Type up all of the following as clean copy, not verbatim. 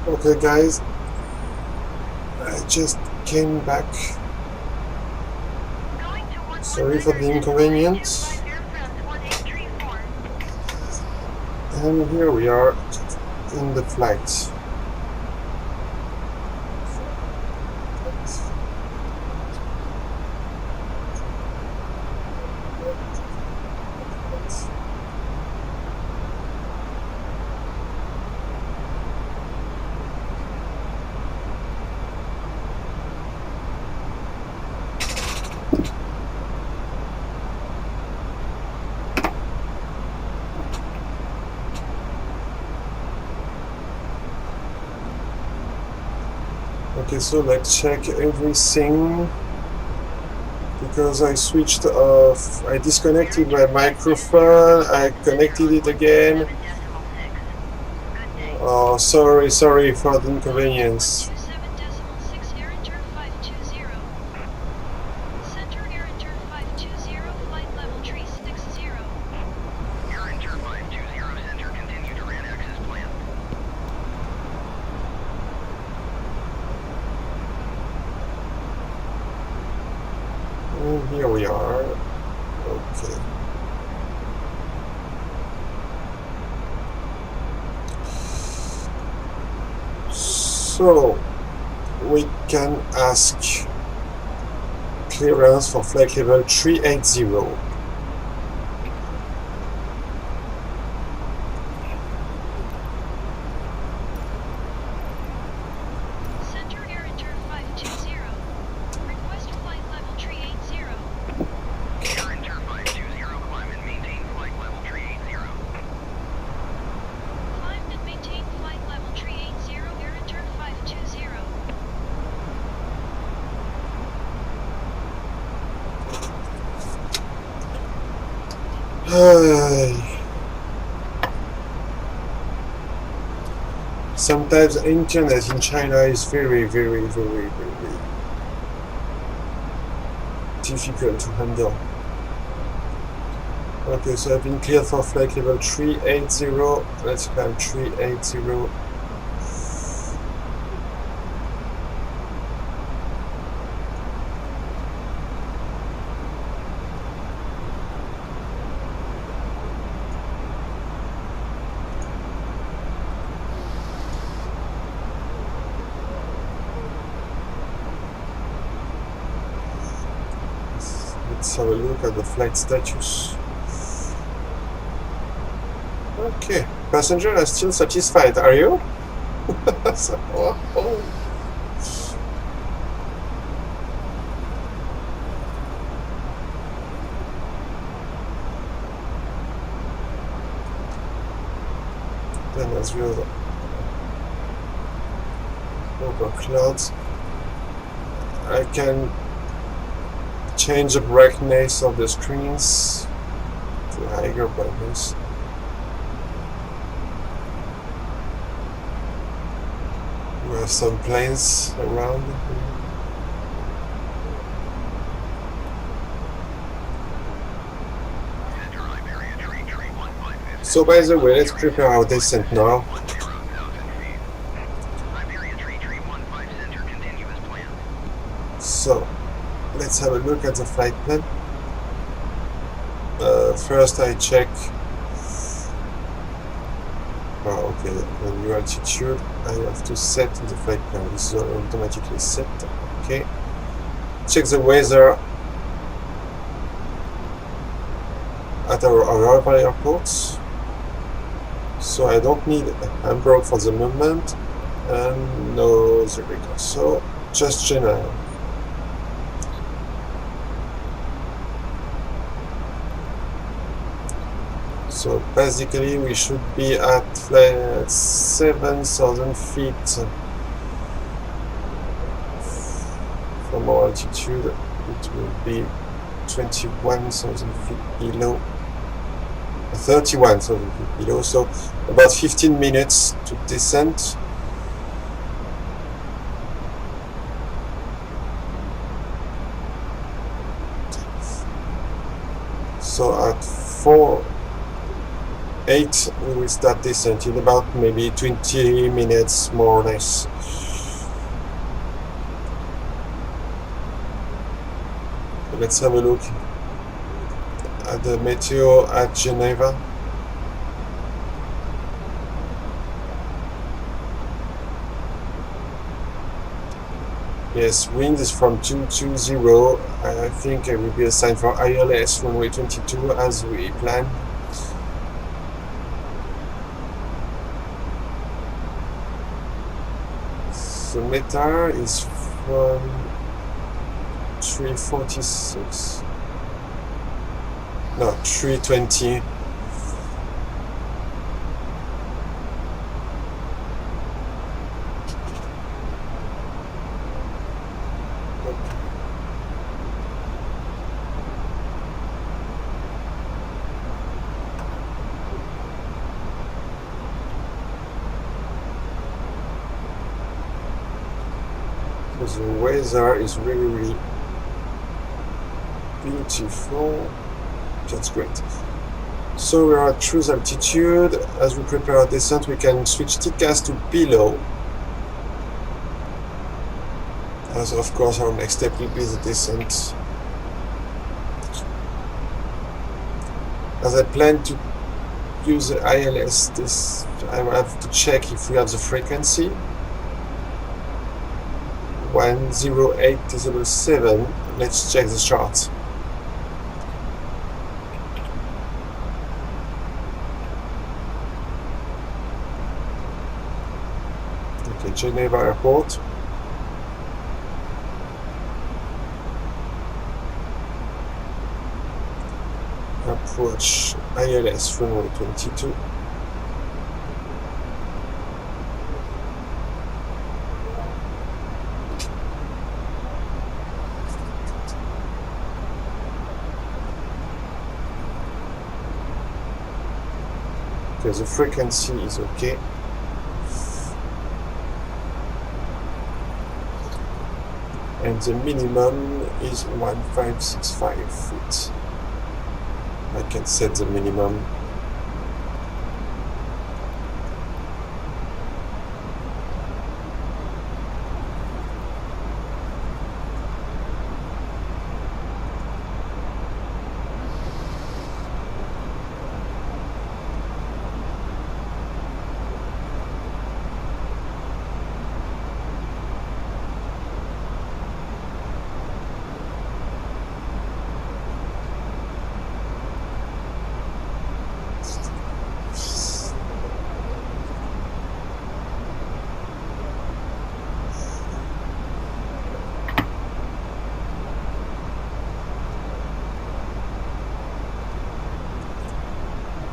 Okay guys, I just came back. Sorry for the inconvenience. And here we are in the flight. Okay, so let's check everything, because I switched off, I disconnected my microphone, I connected it again. Oh, sorry for the inconvenience. Here we are. Okay. So we can ask clearance for flight level 380. Sometimes internet in China is very difficult to handle. Okay, so I've been cleared for flight level 380. Let's climb 380. Let's have a look at the flight status. Okay, passengers are still satisfied, are you? So, oh. Then as well, over clouds, I can change the brightness of the screens to higher brightness. We have some planes around. So by the way, let's prepare our descent now. So let's have a look at the flight plan. First I check. Oh, okay, the new altitude. I have to set in the flight plan. This is automatically set. Okay. Check the weather at our arrival airports. So I don't need Hamburg for the moment, and no Zurich. So just Geneva. So basically we should be at 7,000 feet from our altitude. It will be 21,000 feet below, 31,000 feet below, so about 15 minutes to descent. So at 4 8 we will start descent in about maybe 20 minutes more or less. So let's have a look at the meteo at Geneva. Yes, wind is from 220. I think it will be a sign for ILS runway 22 as we planned. The METAR is from 346. No, 320. The weather is really beautiful. That's great. So we are at cruise altitude. As we prepare our descent, we can switch TCAS to below. As of course our next step will be the descent. As I plan to use the ILS, I have to check if we have the frequency. 108.7. Let's check the chart. Okay, Geneva Airport. Approach ILS runway 22. Okay, the frequency is okay. And the minimum is 1565 feet. I can set the minimum.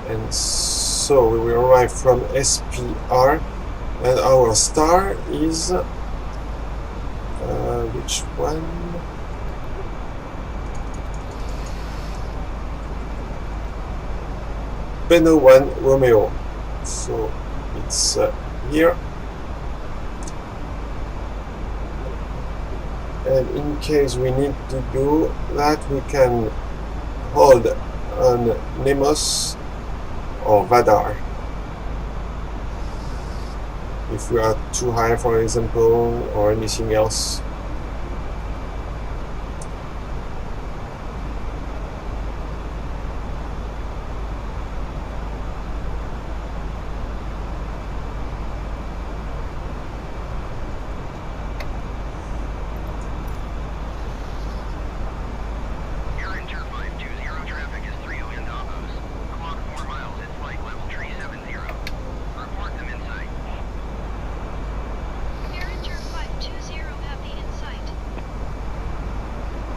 And so we will arrive from SPR, and our star is which one? Beno 1 Romeo. So it's here. And in case we need to do that, we can hold on Nemos or Vadar. If we are too high, for example, or anything else.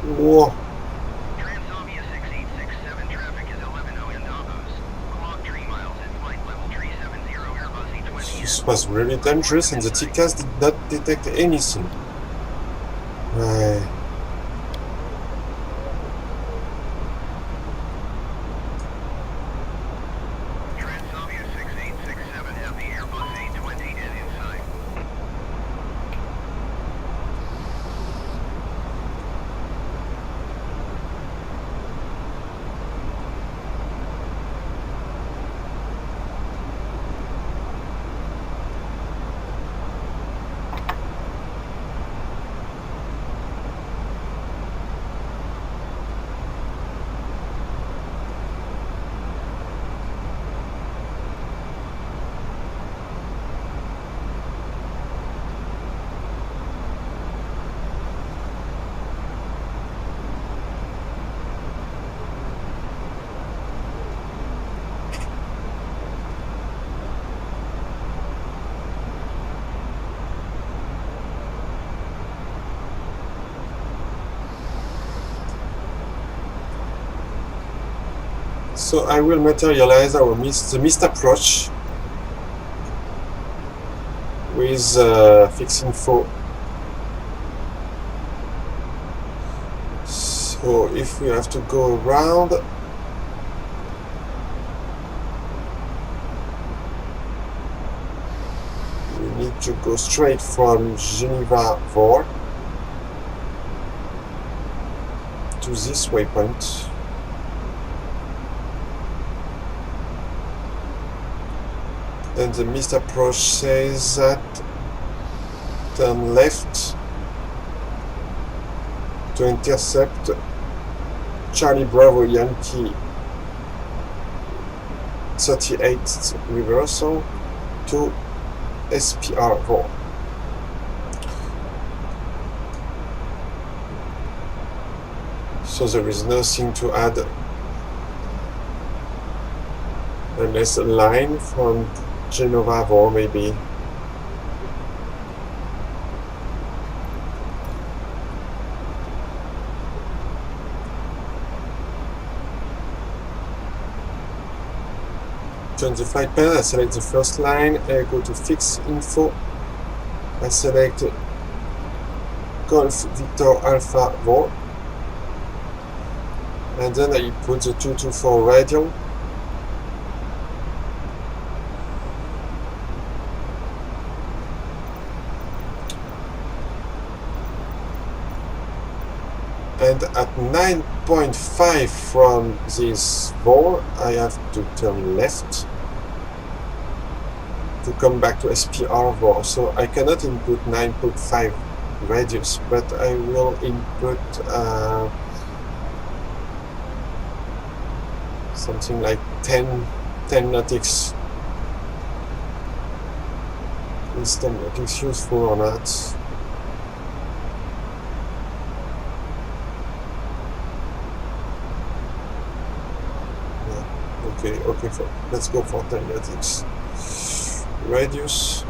Whoa. Transavia 6867 traffic is 11 in Davos. Clock 3 miles at flight level 370 Airbus A320. This was really dangerous and the TCAS did not detect anything. Transavia 6867 have the Airbus A320 is inside. So I will materialize the missed approach with fixed info. So if we have to go around, we need to go straight from Geneva VOR to this waypoint. And the missed approach says that turn left to intercept Charlie Bravo Yankee 38 reversal to SPR4. So there is nothing to add unless a line from Geneva VOR maybe. Turn the flight plan, I select the first line, I go to fix info, I select Golf Victor Alpha VOR, and then I put the 224 radial. And at 9.5 from this VOR, I have to turn left to come back to SPR VOR. So I cannot input 9.5 radius, but I will input something like 10 nautics. Is 10 nautics useful or not? Okay, let's go for 10 nautics. Radius.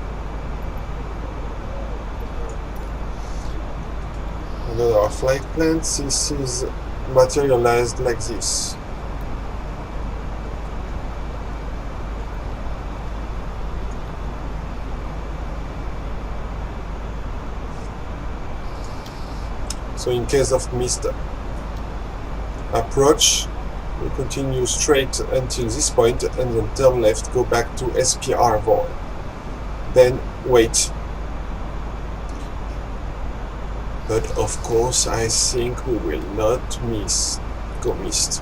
And then our flight plan, this is materialized like this. So in case of missed approach, we continue straight until this point and then turn left, go back to SPR VOR. Then wait. But of course I think we will not go missed.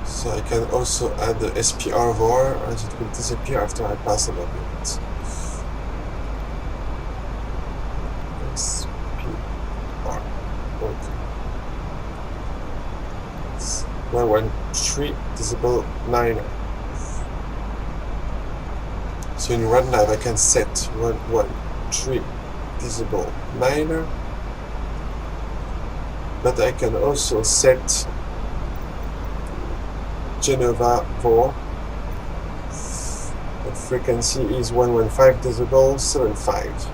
So I can also add the SPR VOR as it will disappear after I pass an orbit. SPR, okay. 113 decibel 9. So in RunNav I can set 113 decibel 9, but I can also set Geneva VOR. The frequency is 115 decibel 75.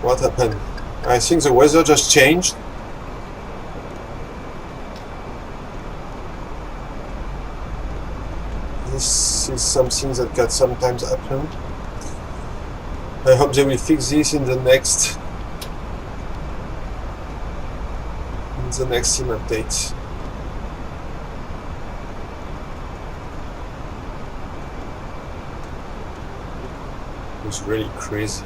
What happened? I think the weather just changed. This is something that can sometimes happen. I hope they will fix this in the next sim update. It was really crazy.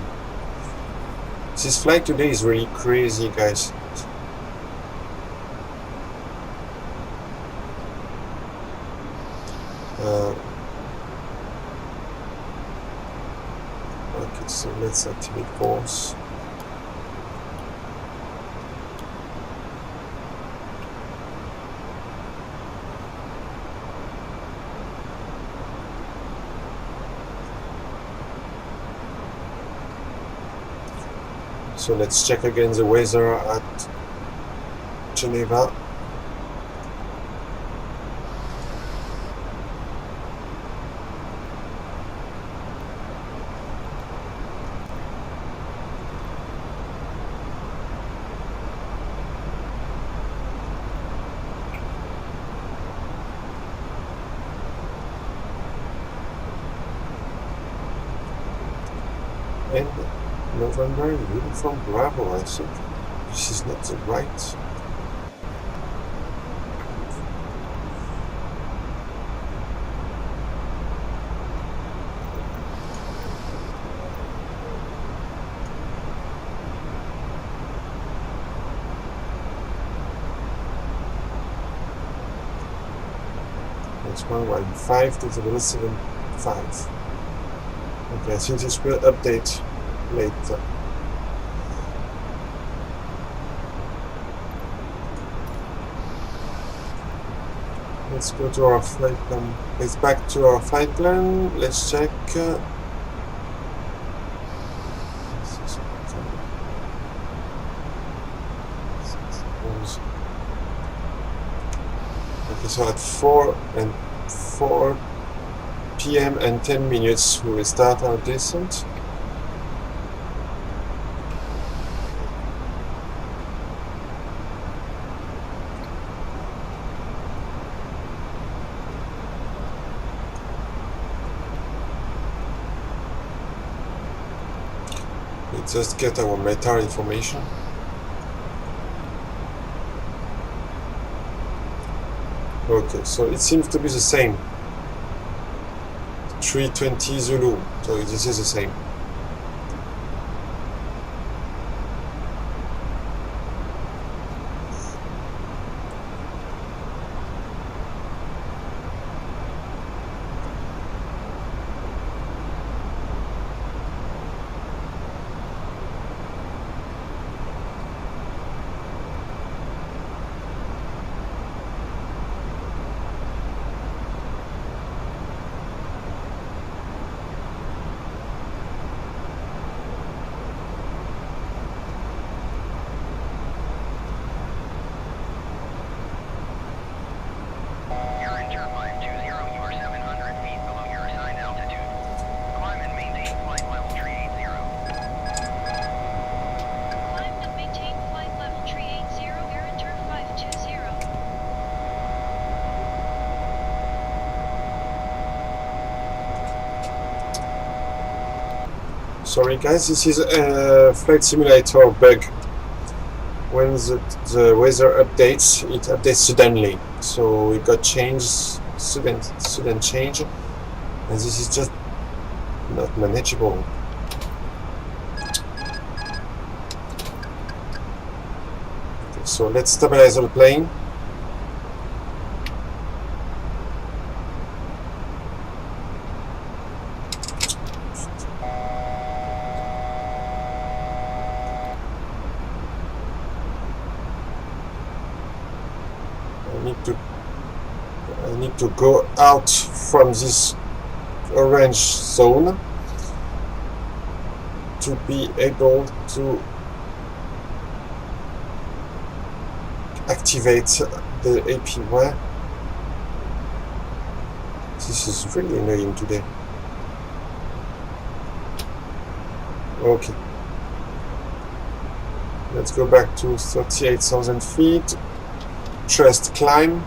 This flight today is really crazy, guys. Okay, so let's activate force. So let's check again the weather at Geneva. And November uniform Bravo, I think. This is not the right. That's 115 to 075. Okay, I think this will update later. Let's go to our flight plan. Let's back to our flight plan. Let's check. Okay, so at 4 p.m. and 10 minutes we will start our descent. Let's just get our METAR information. Okay, so it seems to be the same. 320 Zulu, so this is the same. Sorry guys, this is a flight simulator bug. When the weather updates, it updates suddenly. So it got changed, sudden change, and this is just not manageable. Okay, so let's stabilize the plane. I need to go out from this orange zone to be able to activate the APY. This is really annoying today. Okay. Let's go back to 38,000 feet. Trust climb.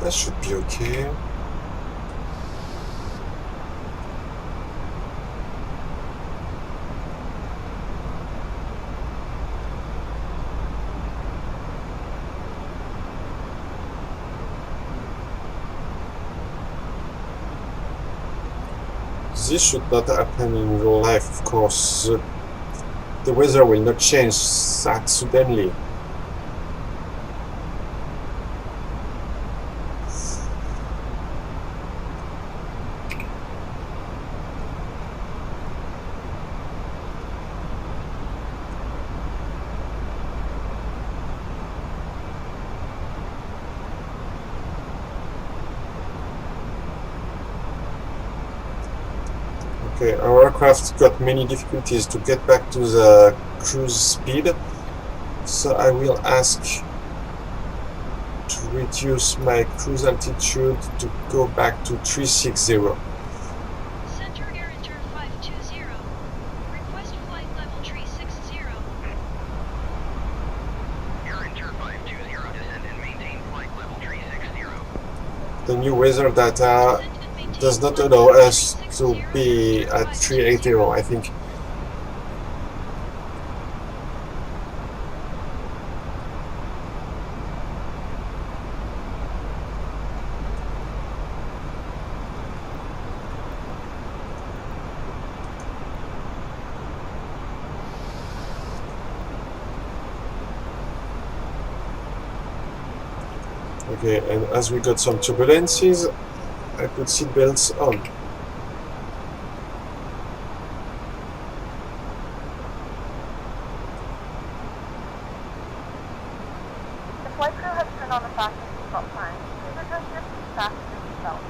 That should be okay. this should not happen in real life, of course. The weather will not change that suddenly. Okay, our aircraft got many difficulties to get back to the cruise speed, so I will ask to reduce my cruise altitude to go back to 360. Center Air Inter 520. Request flight level 360. Air Inter 520, descend and maintain flight level 360. The new weather data does not allow us to be at 380, I think. Okay, and as we got some turbulences, I put seatbelts on. The flight crew has turned on the fasten seatbelt sign. Please adjust your seat fasten your seatbelt.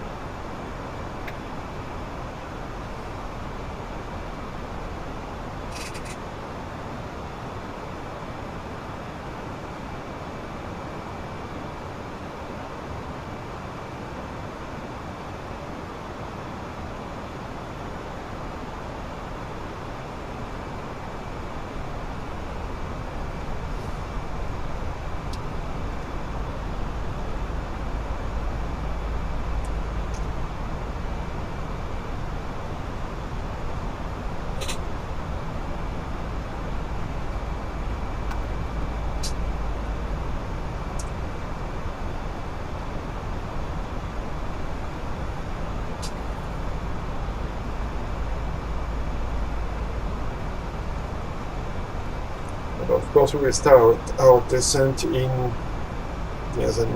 Of course, we will start our descent in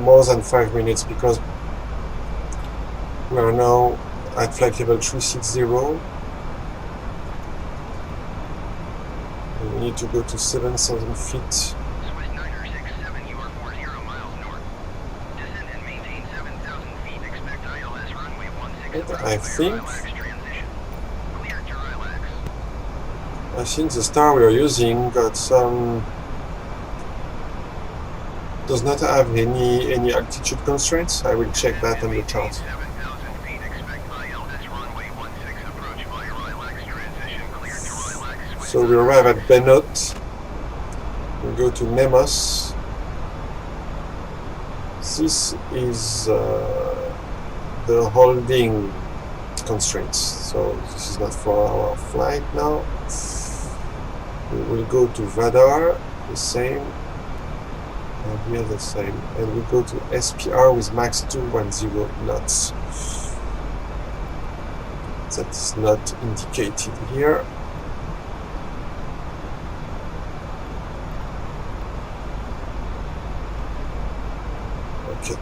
more than 5 minutes, because we are now at flight level 360. We need to go to 7,000 feet. Swiss 967, you are 40 miles north. Descend and maintain 7,000 feet. Expect ILS runway 16. I think Transition. Clear to relax. I think the star we are using got some, does not have any altitude constraints. I will check that on the chart. 7,000 feet. Expect ILS runway 16. Approach via relax. Transition. Clear to relax. So we arrive at Benot. We go to Nemos. This is the holding constraints. So this is not for our flight now. We will go to Vadar, the same, and here the same, and we go to SPR with max 210 knots. That is not indicated here. Okay.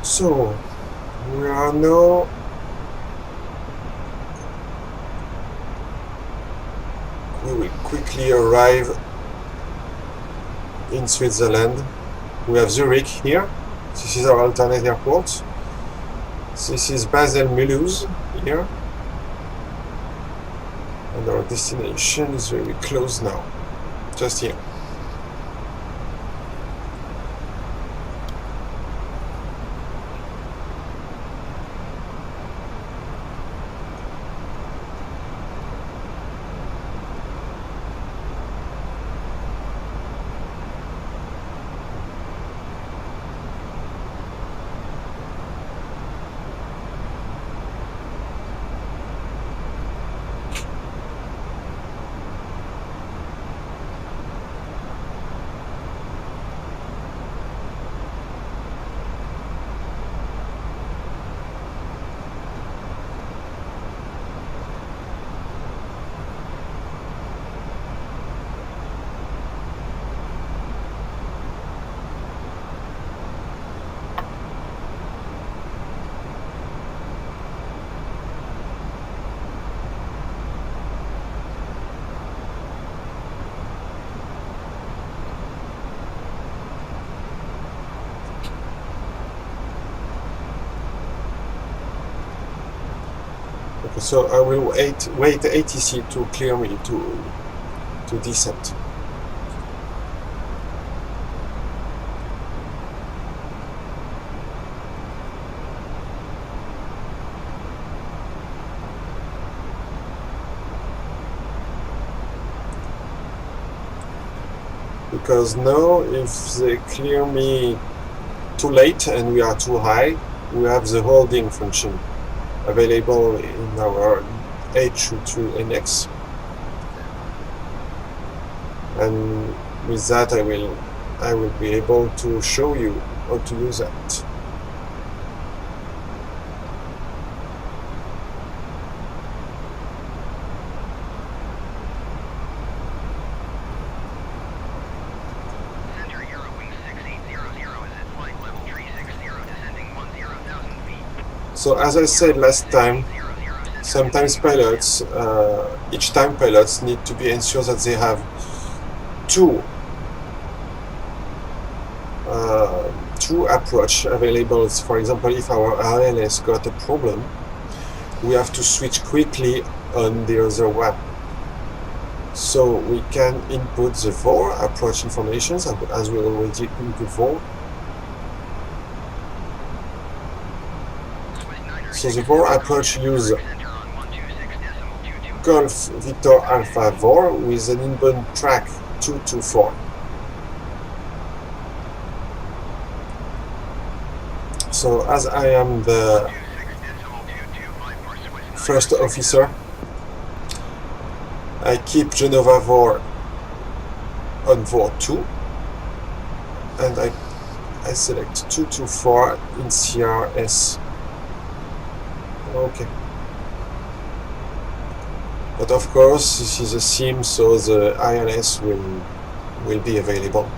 So, we are now we will quickly arrive in Switzerland. We have Zurich here. This is our alternate airport. This is Basel-Mulhouse here. And our destination is very close now. Just here. Okay, so I will wait ATC to clear me to descent. Because now if they clear me too late and we are too high, we have the holding function available in our A320NX, and with that I will be able to show you how to use that. Center Eurowing 6800 is at flight level 360, descending 10,000 feet. So as I said last time, sometimes pilots, each time pilots need to be ensured that they have two approach available. For example, if our ILS got a problem, we have to switch quickly on the other one. So we can input the VOR approach information as we already did before. So the VOR approach uses Golf Victor Alpha VOR with an inbound track 224. So as I am the first officer, I keep Geneva VOR on VOR 2 and I select 224 in CRS. Okay. But of course this is a sim, so the ILS will be available.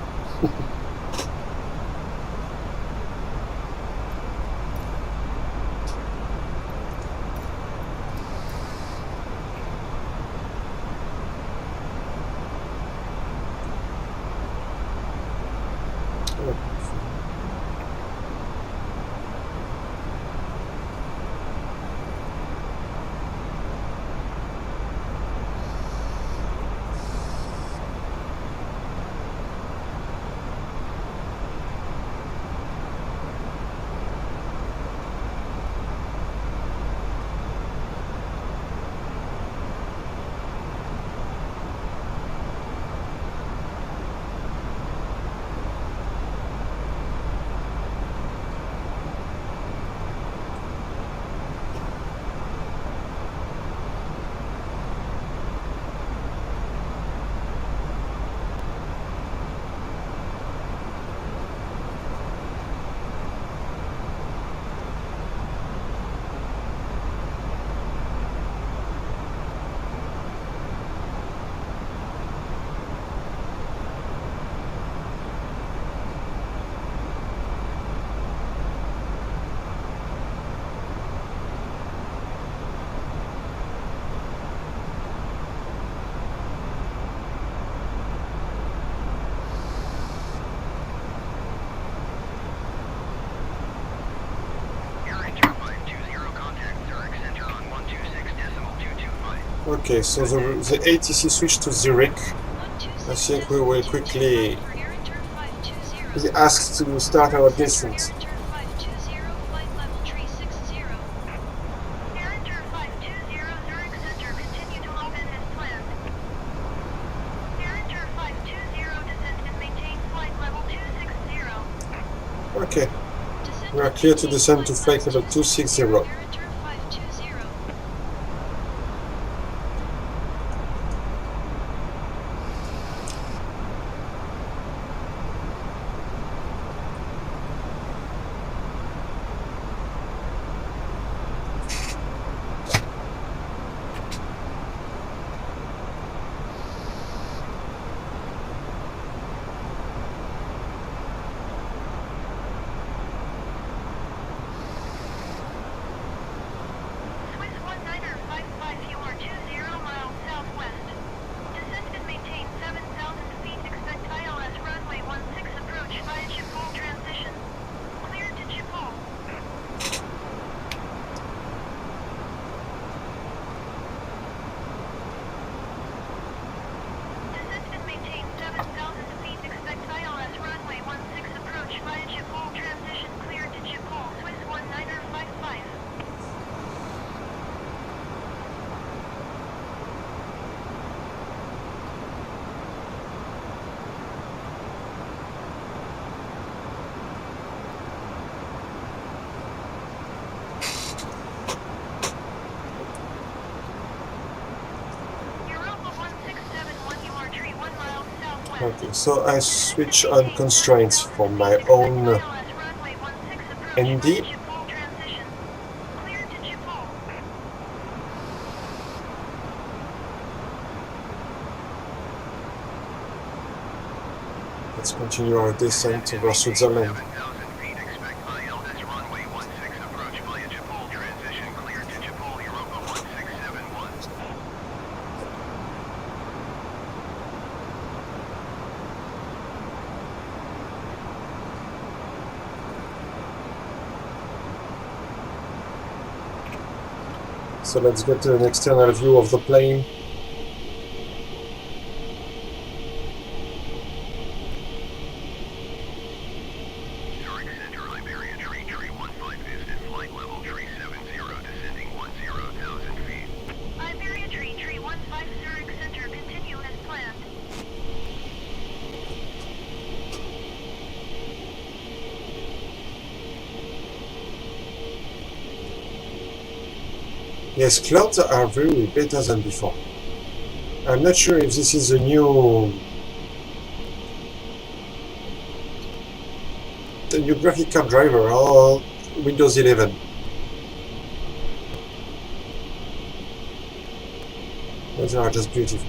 Okay, so the ATC switched to Zurich. I think we will quickly be asked to start our descent. Okay, we are clear to descend to flight level 260. Okay, so I switch on constraints for my own ND. Let's continue our descent over Switzerland. So let's get an external view of the plane. Yes, clouds are very better than before. I'm not sure if this is a new graphic card driver or Windows 11. But they are just beautiful.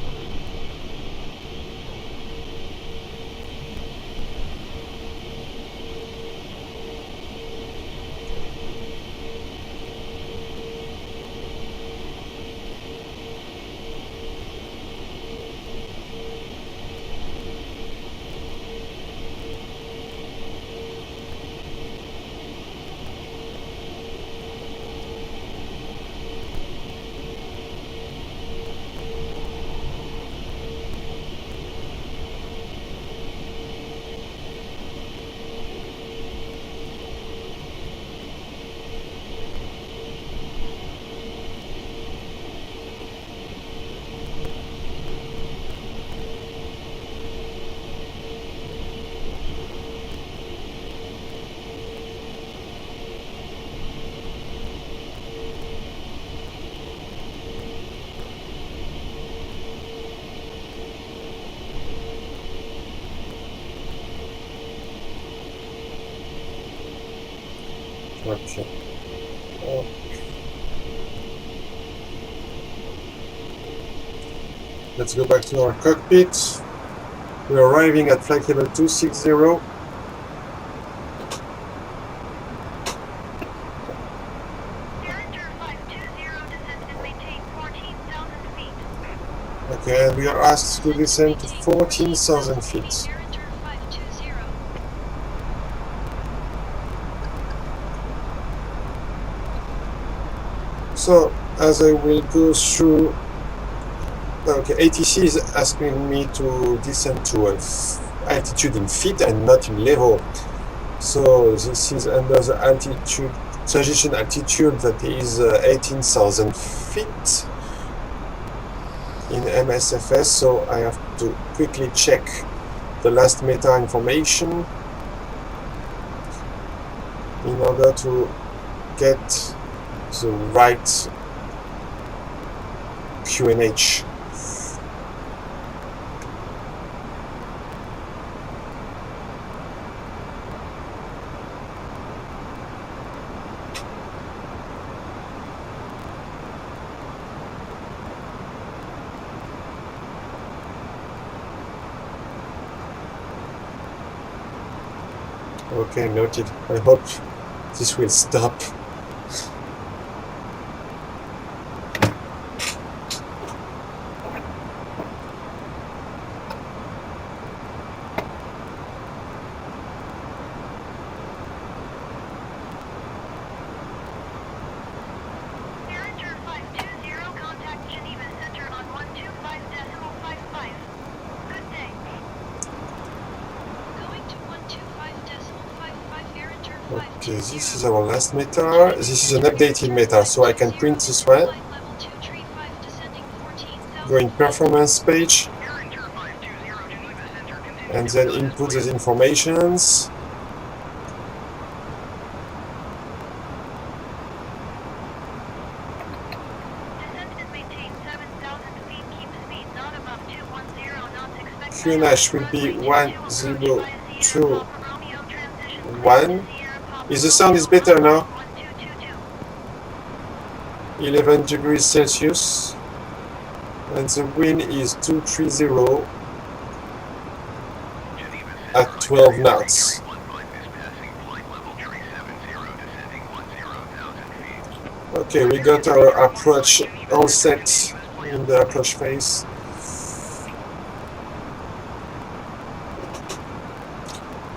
Okay. Let's go back to our cockpit. We're arriving at flight level 260. Okay, and we are asked to descend to 14,000 feet. So, as I will go through, okay, ATC is asking me to descend to altitude in feet and not in level. So this is under the altitude, suggestion altitude that is 18,000 feet in MSFS. So I have to quickly check the last meta information in order to get the right QNH. Okay, noted. I hope this will stop. Director 520, contact Geneva Center on 125.55. Good day. Going to 125.55, air enter 520. Okay, this is our last meta. This is an updated meta, so I can print this one. Go in performance page and then input these informations. QNH will be 1021. Is the sound is better now? 11 degrees Celsius. And the wind is 230 at 12 knots. Okay, we got our approach all set in the approach phase.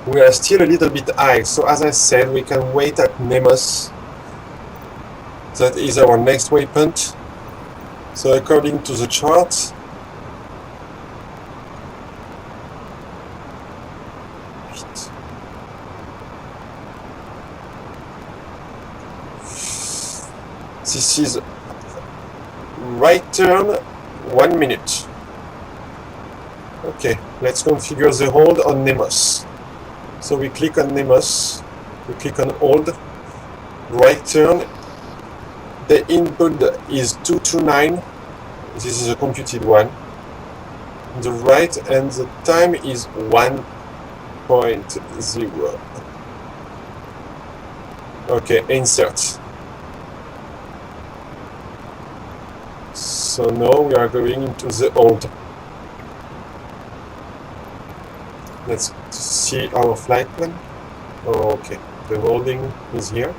We are still a little bit high, so as I said, we can wait at Nemos. That is our next waypoint. So according to the chart, this is right turn, 1 minute. Okay, let's configure the hold on Nemos. So we click on Nemos, we click on hold, right turn. The input is 229, this is a computed one. The right and the time is 1.0. Okay, insert. So now we are going into the hold. Let's see our flight plan. Oh, okay, the holding is here.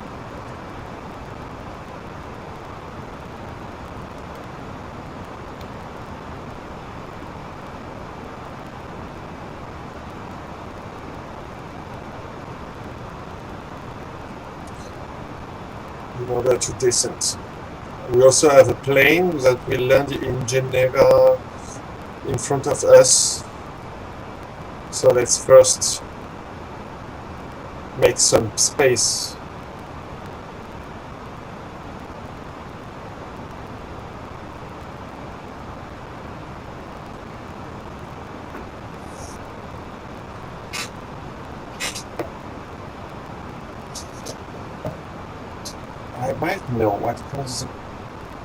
In order to descend. We also have a plane that will land in Geneva in front of us. So let's first make some space. I might know what caused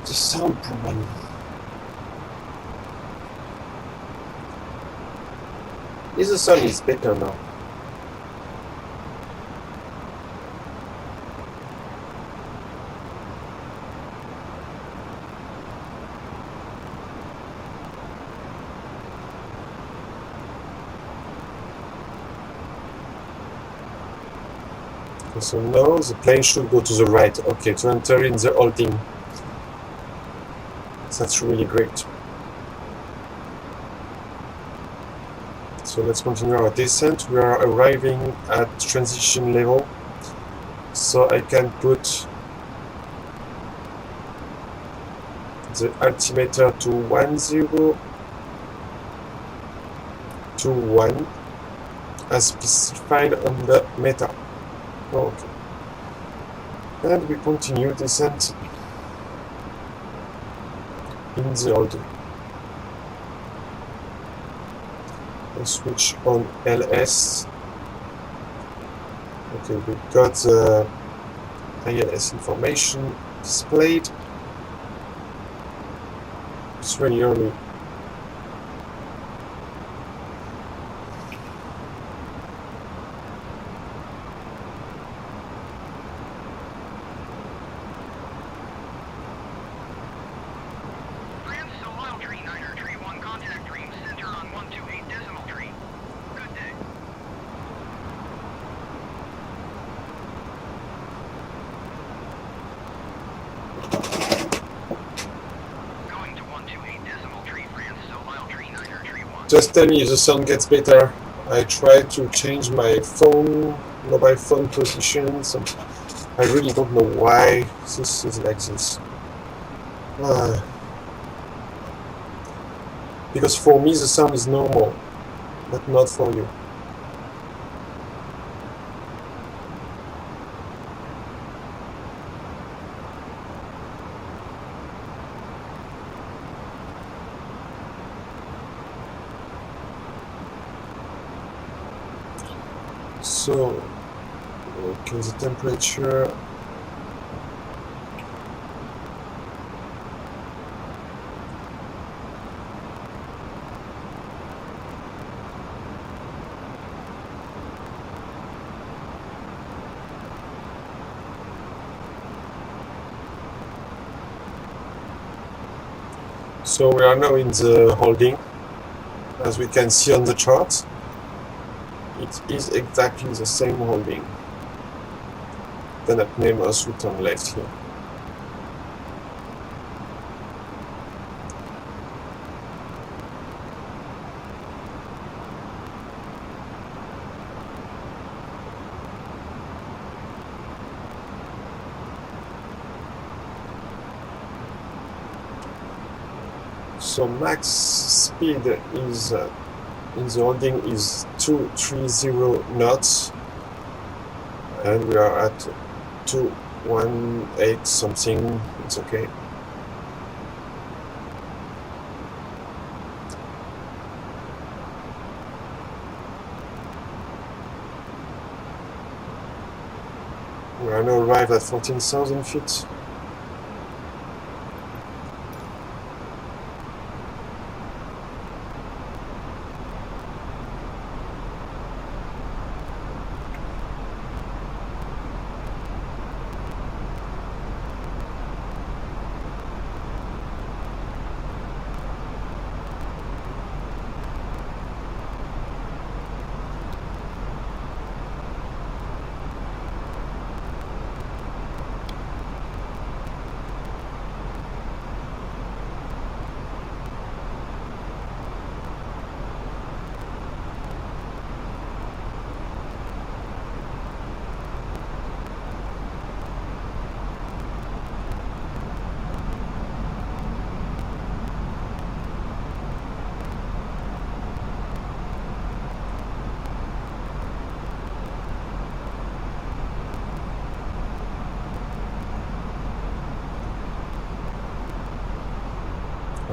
the sound problem. Is the sound is better now? So now the plane should go to the right. Okay, to enter in the holding. That's really great. So let's continue our descent. We are arriving at transition level. So I can put the altimeter to 1021 as specified on the meta. Okay. And we continue descent in the holding. Let's switch on LS. Okay, we got the ILS information displayed. It's really early. Just tell me if the sound gets better. I try to change my phone, mobile phone positions. I really don't know why this is like this. Because for me the sound is normal, but not for you. So, okay, the temperature. So we are now in the holding. As we can see on the chart, it is exactly the same holding. Then at Nemos we turn left here. So max speed is in the holding is 230 knots, and we are at 218 something. It's okay. We are now arrived at 14,000 feet.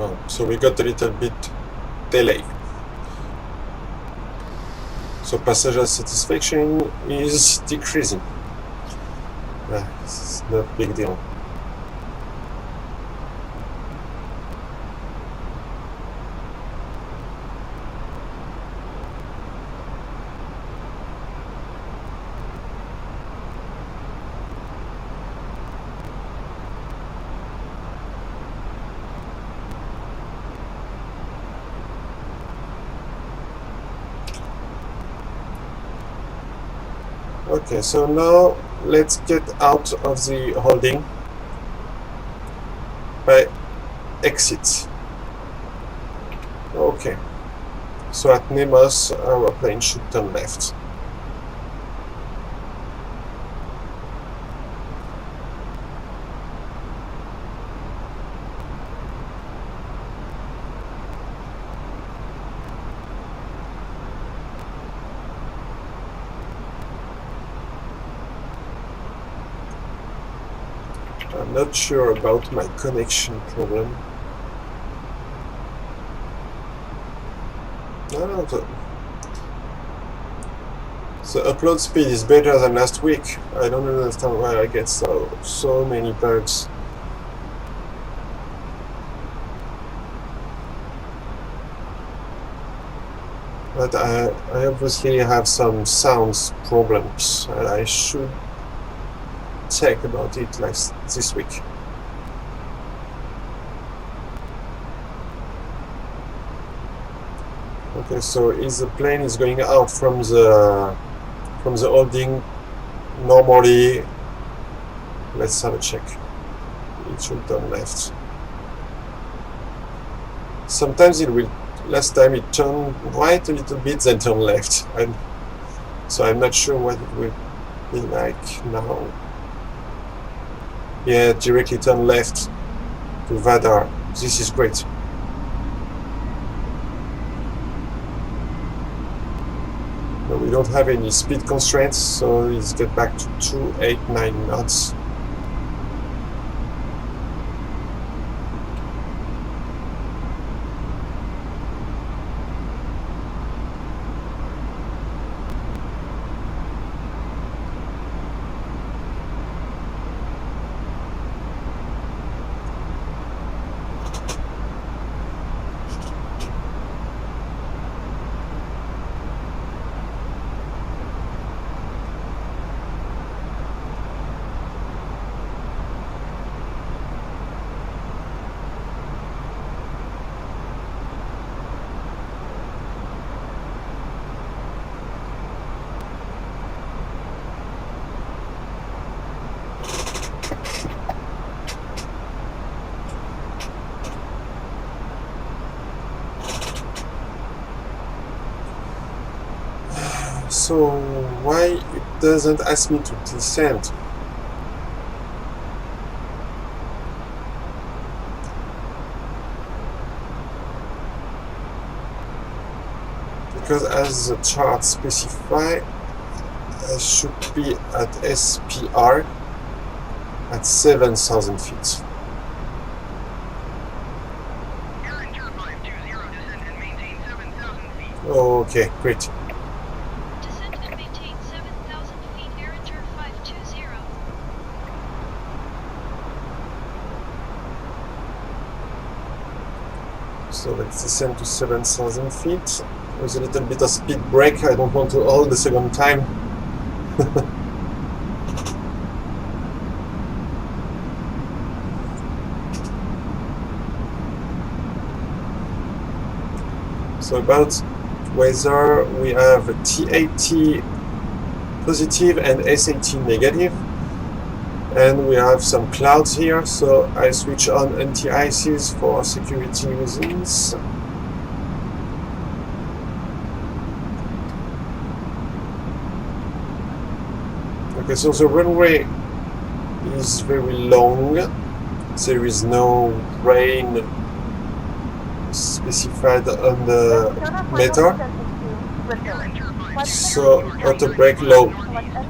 Oh, so we got a little bit delay. So passenger satisfaction is decreasing. It's not a big deal. Okay, so now let's get out of the holding by exit. Okay, so at Nemos our plane should turn left. I'm not sure about my connection problem. No, the upload speed is better than last week. I don't understand why I get so many bugs. But I obviously have some sounds problems, and I should check about it like this week. Okay, so is the plane is going out from the holding normally? Let's have a check. It should turn left. Sometimes it will. Last time it turned right a little bit, then turn left, and so I'm not sure what it will be like now. Yeah, directly turn left to Vadar. This is great. No, we don't have any speed constraints, so let's get back to 289 knots. So why it doesn't ask me to descend? Because as the chart specify, I should be at SPR at 7,000 feet. Air Inter 520, descend and maintain 7,000 feet. Okay, great. Descend and maintain 7,000 feet. Air Inter 520. So let's descend to 7,000 feet. With a little bit of speed brake. I don't want to hold the second time. So about weather, we have a TAT positive and SAT negative, and we have some clouds here, so I switch on anti-ices for security reasons. Okay, so the runway is very long. There is no rain specified on the meter, so auto brake low. Keep speeds on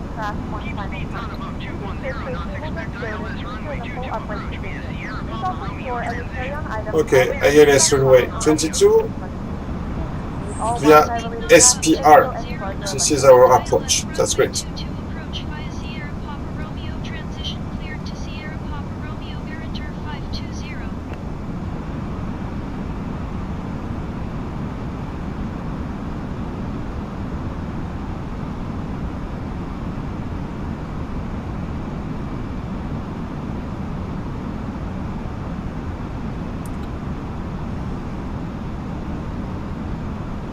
above 210 knots. Expect ILS runway 22 approach via Sierra Papa Romeo transition. Okay, ILS runway 22 via SPR. This is our approach. That's great. To approach via Sierra Papa Romeo transition cleared to Sierra Papa Romeo. Air Inter 520.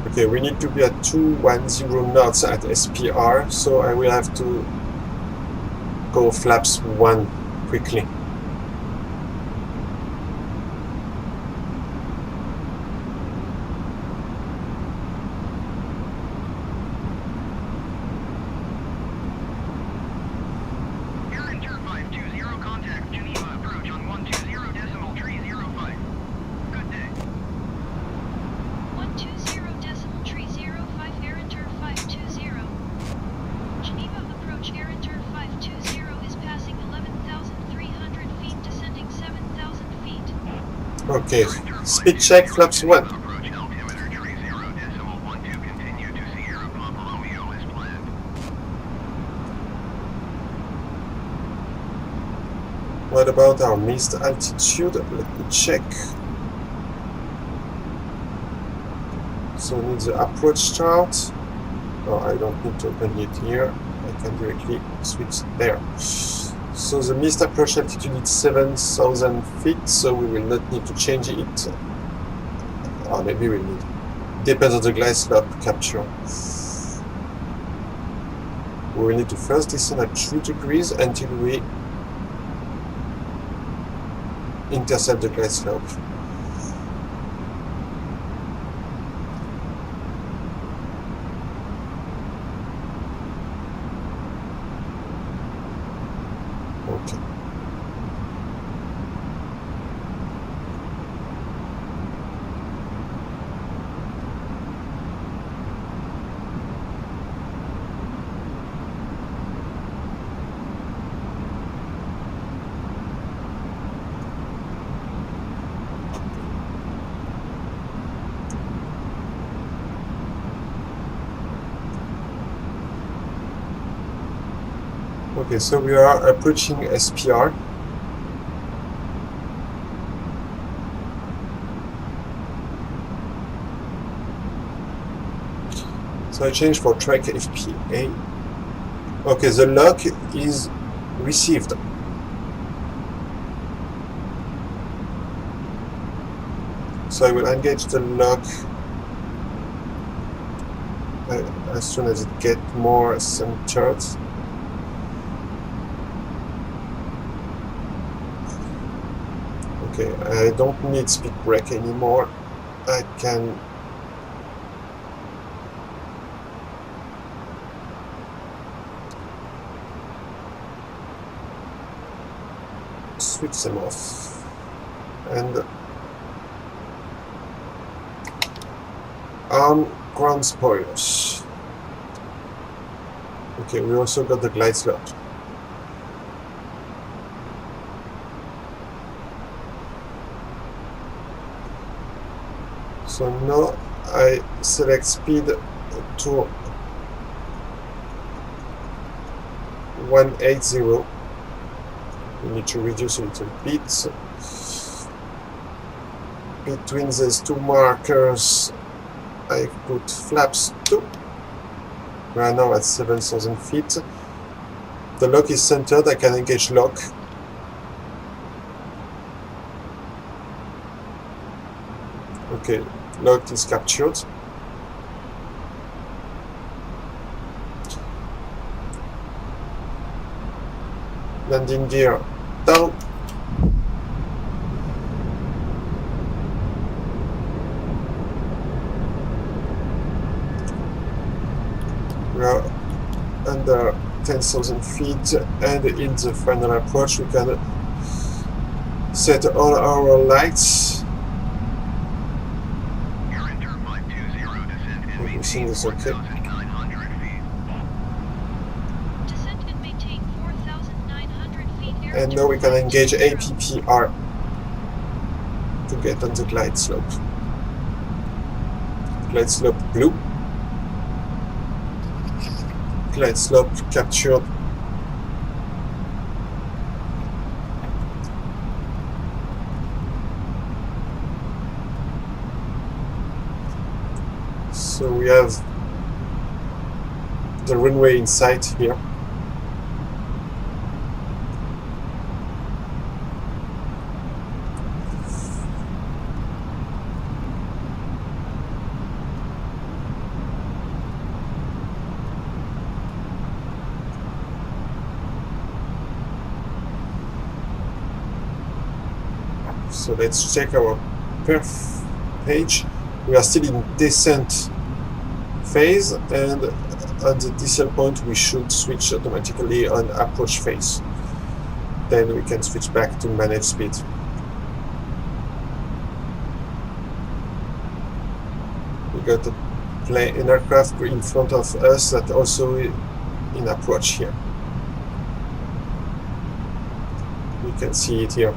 Okay, we need to be at 210 knots at SPR, so I will have to go flaps 1 quickly. Air Inter 520, contact Geneva approach on 120.305. Good day. 120.305. Air Inter 520. Geneva approach. Air Inter 520 is passing 11,300 feet, descending 7,000 feet. Okay, speed check flaps 1. Approach altimeter 30.12, continue to Sierra Papa Romeo as planned. What about our missed altitude? Let me check. So we need the approach chart. Oh, I don't need to open it here. I can directly switch there. So the missed approach altitude is 7,000 feet, so we will not need to change it. Or maybe we need. Depends on the glide slope capture. We will need to first descend at 3 degrees until we intercept the glide slope. Okay. Okay, so we are approaching SPR. So I change for track FPA. Okay, the lock is received. So I will engage the lock as soon as it gets more centered. Okay, I don't need speed brake anymore. I can switch them off. And arm ground spoilers. Okay, we also got the glide slope. So now I select speed to 180. We need to reduce a little bit. So between these two markers, I put flaps 2. We are now at 7,000 feet. The lock is centered. I can engage lock. Okay, lock is captured. Landing gear down. We are under 10,000 feet, and in the final approach we can set all our lights. Everything is okay. And now we can engage APPR to get on the glide slope. Glide slope blue. Glide slope captured. So we have the runway in sight here. So let's check our perf page. We are still in descent phase, and at the descent point we should switch automatically on approach phase. Then we can switch back to manage speed. We got an aircraft in front of us that also in approach here. You can see it here.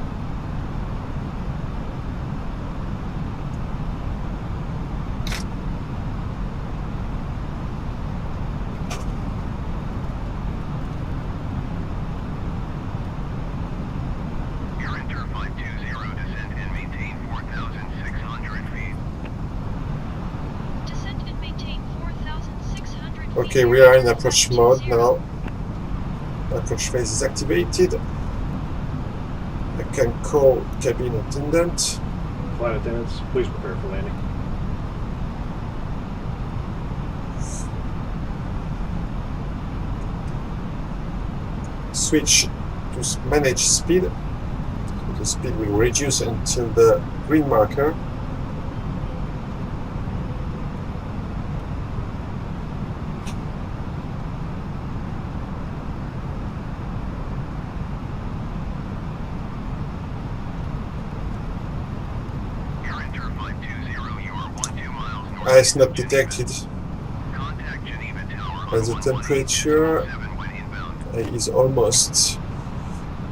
Okay, we are in approach mode now. Approach phase is activated. I can call cabin attendant. Flight attendants, please prepare for landing. Switch to manage speed. So the speed will reduce until the green marker. Ice not detected. And the temperature is almost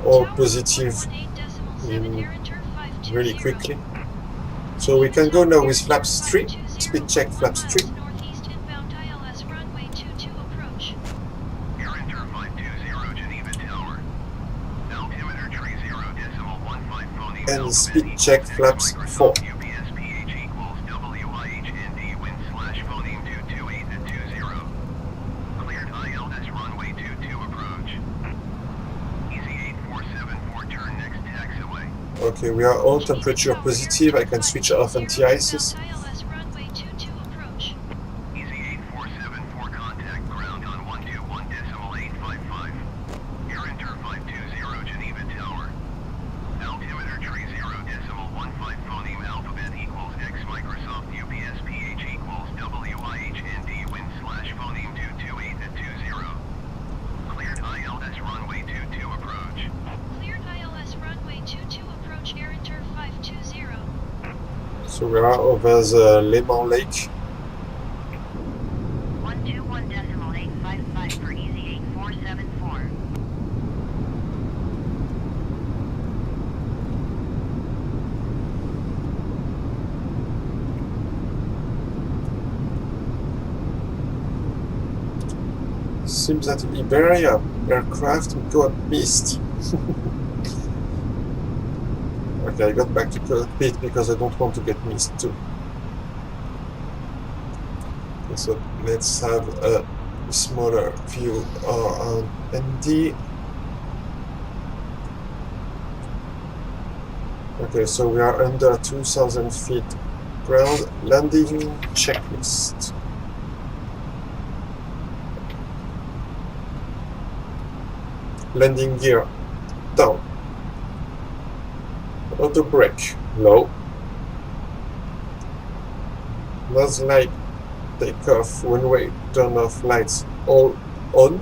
all positive really quickly. So we can go now with flaps 3, speed check flaps 3. And speed check flaps 4. Okay, we are all temperature positive. I can switch off anti-ices. So we are over the Leman Lake. 121.855 for easy 8474. Seems that Iberia aircraft got missed. Okay, I got back to cockpit because I don't want to get missed too. Okay, so let's have a smaller view on ND. Okay, so we are under 2,000 feet ground. Landing checklist. Landing gear down. Auto brake low. Nose light takeoff, runway turn off lights all on.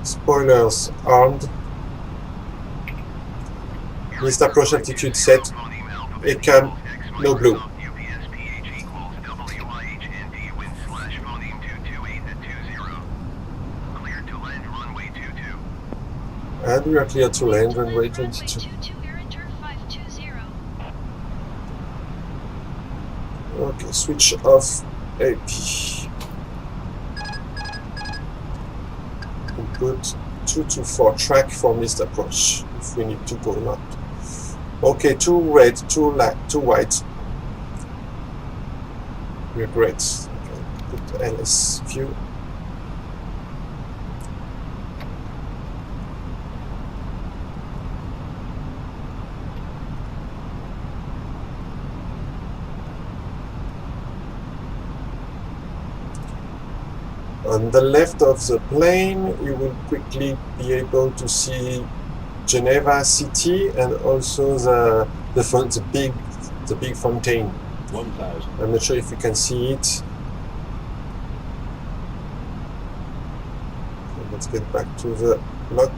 Spoilers armed. Missed approach altitude set. ACAM no blue. And we are clear to land runway 22. Okay, switch off AP. And put 224 track for missed approach if we need to go not. Okay, 2 red, 2 white. We're great. Okay, put LS view. On the left of the plane, you will quickly be able to see Geneva city and also the big fountain. 1,000. I'm not sure if you can see it. So let's get back to the lock.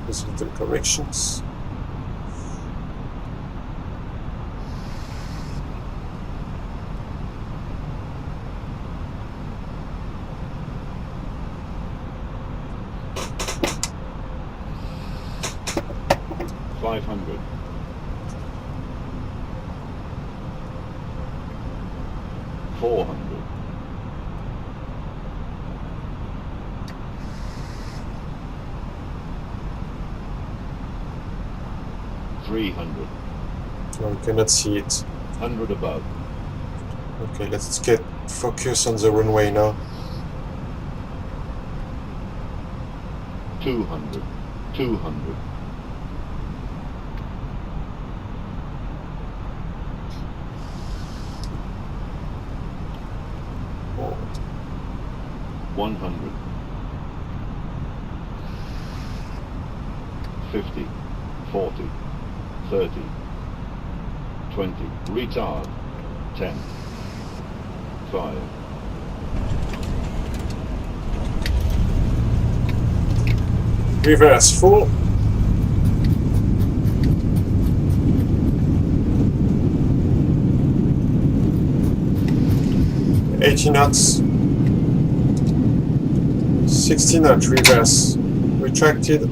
With little corrections. No, we cannot see it. 100 above. Okay, let's get focus on the runway now. 200. 200. Oh. 100. 50. 40. 30. 20. Retard. 10. 5. Reverse full. $80 knots. 60 knot reverse. Retracted.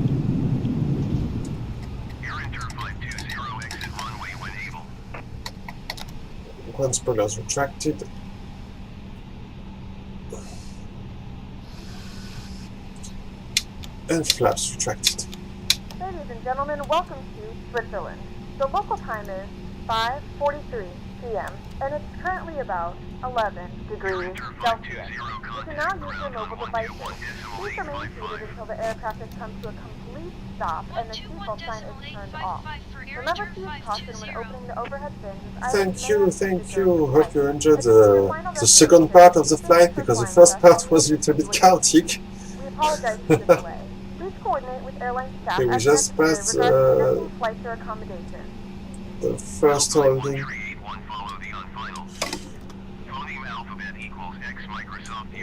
One spoilers retracted. And flaps retracted. Ladies and gentlemen, welcome to Switzerland. The local time is 5:43 p.m. and it's currently about 11 degrees Celsius. You can now use your mobile devices. Please remain seated until the aircraft has come to a complete stop and the seatbelt sign is turned off. Remember to use caution when opening the overhead bins. Thank you. Hope you enjoyed the second part of the flight because the first part was a little bit chaotic. We apologize for the delay. Please coordinate with airline staff Okay, we as just necessary passed regarding flights or accommodations. the first holding.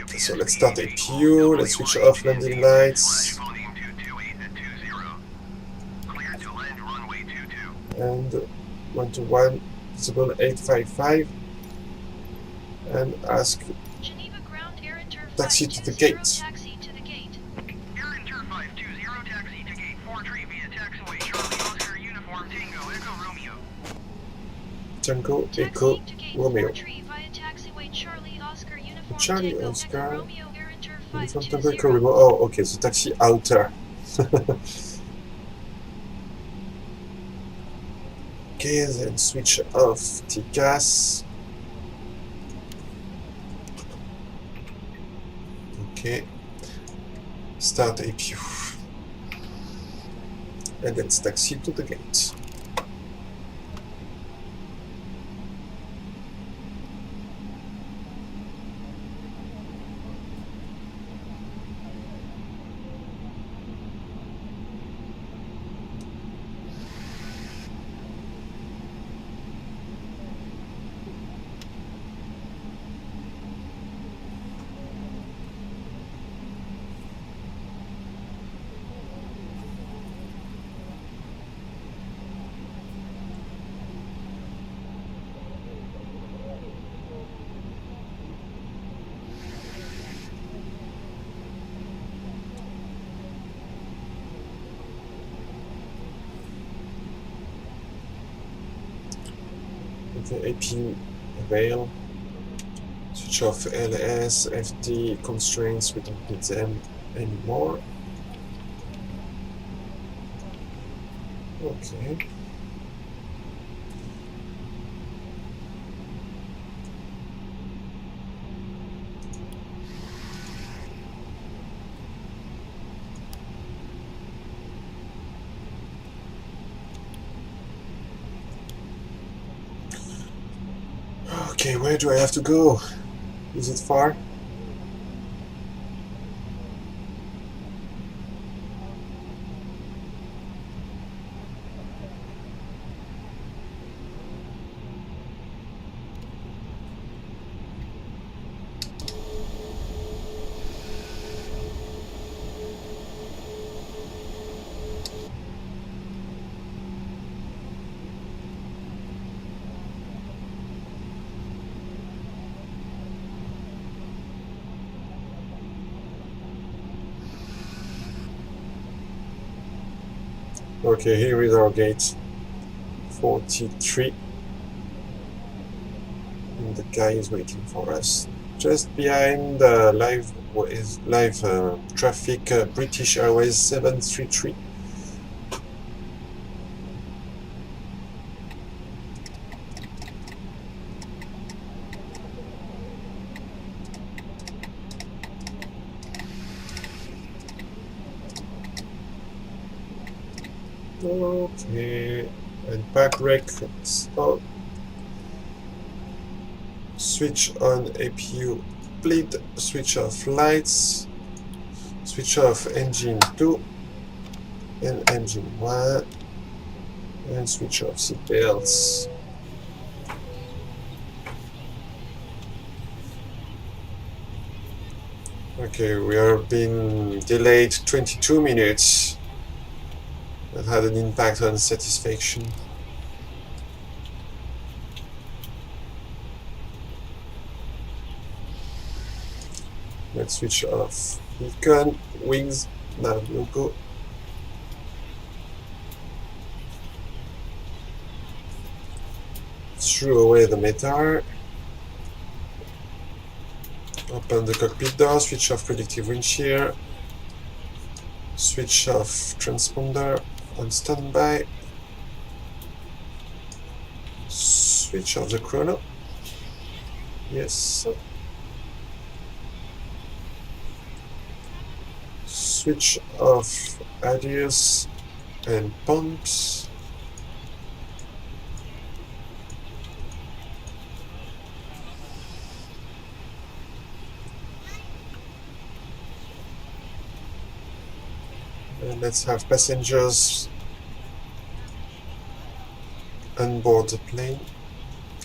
Okay, so let's start APU, let's switch off landing lights. and 121 visible 855 and ask Geneva ground air inter taxi to the 520, gate. taxi to the gate. Air Inter 520, taxi to gate 4 tree via taxiway Charlie Oscar Uniform Tango Echo Romeo. Tango Echo Taxiing to gate Romeo. 4 tree via taxiway Charlie Oscar Uniform Charlie Tango Oscar Echo Romeo air inter Uniform Tango Echo 520. Romeo. Oh, okay, so taxi outer. Okay, then switch off TCAS. Okay, start APU. And let's taxi to the gate. Okay, APU avail. Switch off LS, FD constraints, we don't need them anymore. Okay. Okay, where do I have to go? Is it far? Okay, here is our gate 43. And the guy is waiting for us. Just behind the live traffic British Airways 733. Okay, and back brake stop. Switch on APU bleed, switch off lights, switch off engine 2 and engine 1, and switch off seat belts. Okay, we are being delayed 22 minutes. That had an impact on satisfaction. Let's switch off beacon, wings, nav logo. Throw away the METAR. Open the cockpit door, switch off predictive wind shear. Switch off transponder on standby. Switch off the chrono. Yes. Switch off ADIOS and pumps. And let's have passengers on board the plane,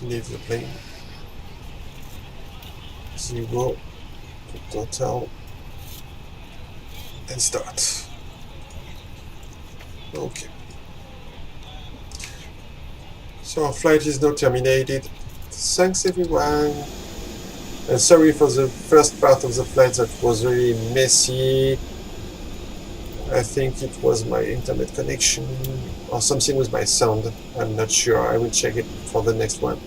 leave the plane, 0 to total, and start. Okay. So our flight is now terminated. Thanks everyone. And sorry for the first part of the flight that was really messy. I think it was my internet connection or something with my sound. I'm not sure. I will check it for the next one.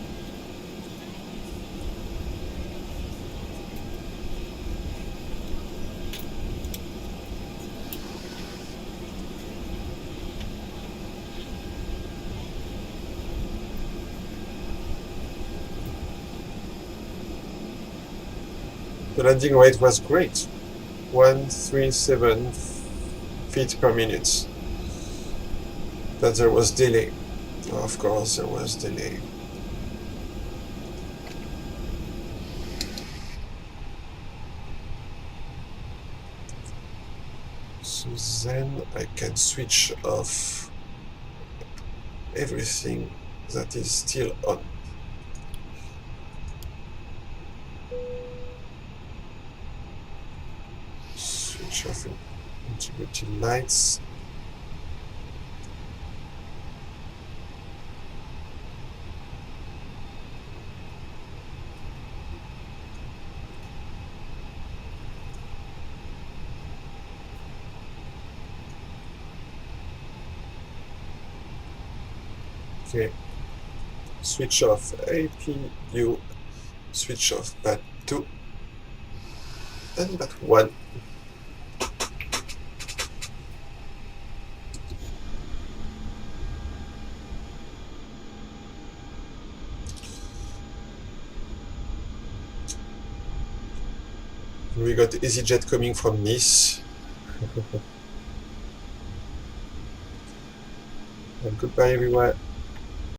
The landing rate was great, 137 feet per minute. But there was delay. Of course, there was delay. So then I can switch off everything that is still on. Switch off integrity lights. Okay, switch off APU, switch off BAT 2 and BAT 1. We got EasyJet coming from Nice. And goodbye everyone.